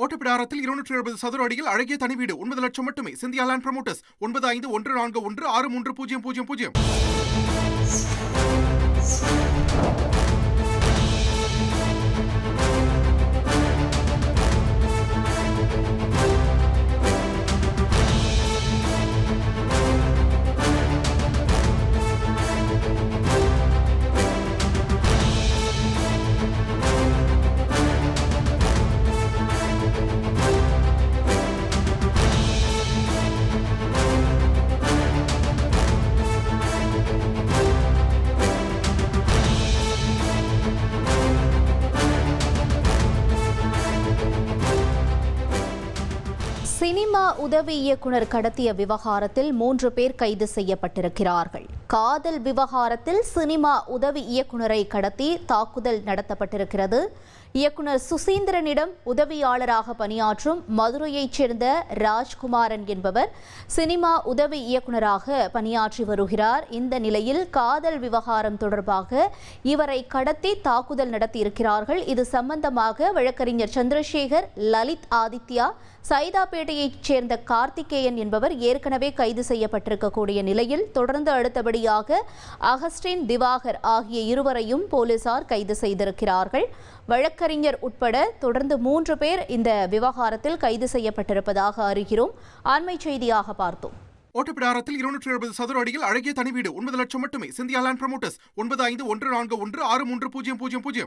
ஓட்டப்பிடாரத்தில் 270 சதுர அடியில் அழகிய தனி வீடு 9 லட்சம் மட்டுமே. Scindia land promoters 9514163000. சினிமா உதவி இயக்குனர் கடத்திய விவகாரத்தில் 3 பேர் கைது செய்யப்பட்டிருக்கிறார்கள். காதல் விவகாரத்தில் சினிமா உதவி இயக்குனரை கடத்தி தாக்குதல் நடத்தப்பட்டிருக்கிறது. இயக்குனர் சுசீந்திரனிடம் உதவியாளராக பணியாற்றும் மதுரையைச் சேர்ந்த ராஜ்குமாரன் என்பவர் சினிமா உதவி இயக்குனராக பணியாற்றி வருகிறார். இந்த நிலையில் காதல் விவகாரம் தொடர்பாக இவரை கடத்தி தாக்குதல் நடத்தியிருக்கிறார்கள். இது சம்பந்தமாக வழக்கறிஞர் சந்திரசேகர், லலித் ஆதித்யா, சைதாப்பேட்டையைச் சேர்ந்த கார்த்திகேயன் என்பவர் ஏற்கனவே கைது செய்யப்பட்டிருக்கக்கூடிய நிலையில் தொடர்ந்து அடுத்தபடியாக அகஸ்டின், திவாகர் ஆகிய இருவரையும் போலீசார் கைது செய்திருக்கிறார்கள். வழக்கறிஞர் உட்பட தொடர்ந்து 3 பேர் இந்த விவகாரத்தில் கைது செய்யப்பட்டிருப்பதாக அறிகிறோம். அண்மை செய்தியாக பார்த்தோம். ஓட்டப்பிடாரத்தில் 270 சதுர அடியில் அழகிய தனி வீடு 9 லட்சம் மட்டுமே. Scindia land promoters 9514163000.